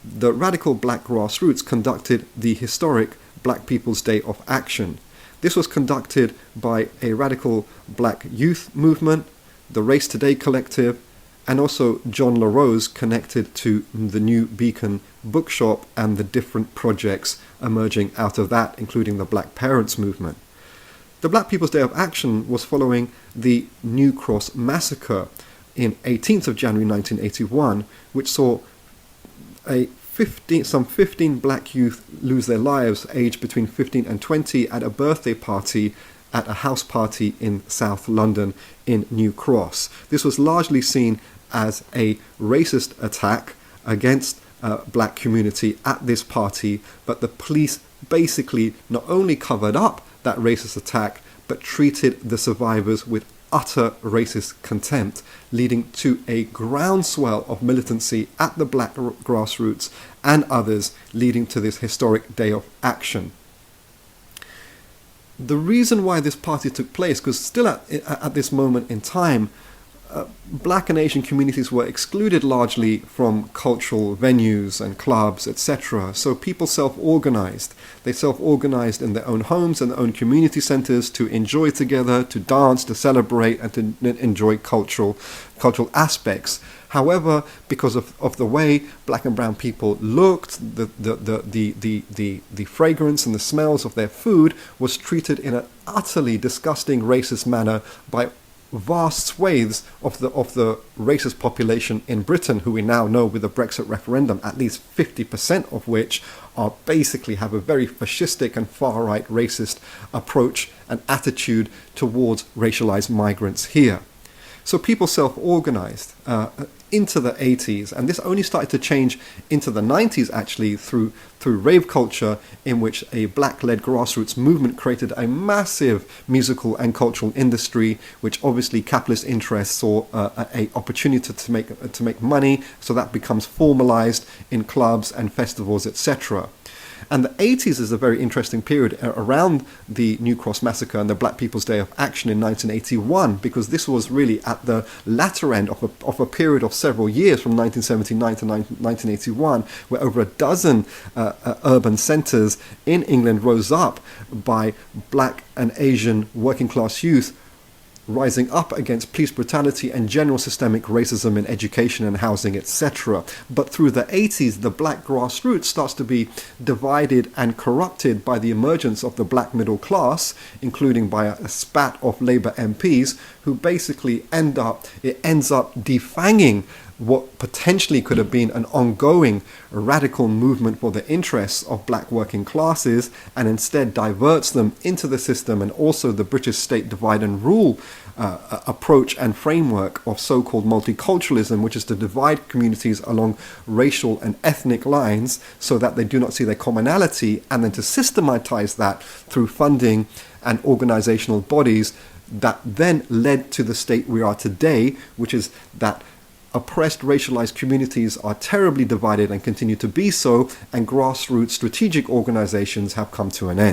the radical black grassroots conducted the historic Black People's Day of Action. This was conducted by a radical black youth movement, the Race Today Collective, and also John LaRose, connected to the New Beacon bookshop and the different projects emerging out of that, including the Black Parents movement. The Black People's Day of Action was following the New Cross massacre in 18th of January 1981, which saw some 15 black youth lose their lives aged between 15 and 20 at a birthday party at a house party in South London in New Cross. This was largely seen as a racist attack against black community at this party, but the police basically not only covered up that racist attack, but treated the survivors with utter racist contempt, leading to a groundswell of militancy at the black grassroots and others, leading to this historic day of action. The reason why this party took place, because still at this moment in time, black and Asian communities were excluded largely from cultural venues and clubs, etc. So people self-organized. They self-organized in their own homes and their own community centers to enjoy together, to dance, to celebrate, and to enjoy cultural aspects. However, because of the way black and brown people looked, the fragrance and the smells of their food was treated in an utterly disgusting racist manner by vast swathes of the racist population in Britain, who we now know with the Brexit referendum, at least 50% of which are basically have a very fascistic and far-right racist approach and attitude towards racialized migrants here. So people self-organized into the 80s, and this only started to change into the 90s actually through rave culture, in which a black-led grassroots movement created a massive musical and cultural industry, which obviously capitalist interests saw a opportunity to make money, so that becomes formalized in clubs and festivals, etc. And the 80s is a very interesting period around the New Cross massacre and the Black People's Day of Action in 1981, because this was really at the latter end of a period of several years from 1979 to 1981, where over a dozen urban centres in England rose up by black and Asian working class youth, rising up against police brutality and general systemic racism in education and housing, etc. But through the 80s, the black grassroots starts to be divided and corrupted by the emergence of the black middle class, including by a spat of Labour MPs, who basically ends up defanging what potentially could have been an ongoing radical movement for the interests of black working classes, and instead diverts them into the system and also the British state divide and rule approach and framework of so-called multiculturalism, which is to divide communities along racial and ethnic lines so that they do not see their commonality, and then to systematize that through funding and organizational bodies that then led to the state we are today, which is that oppressed, racialized communities are terribly divided and continue to be so, and grassroots strategic organizations have come to an end.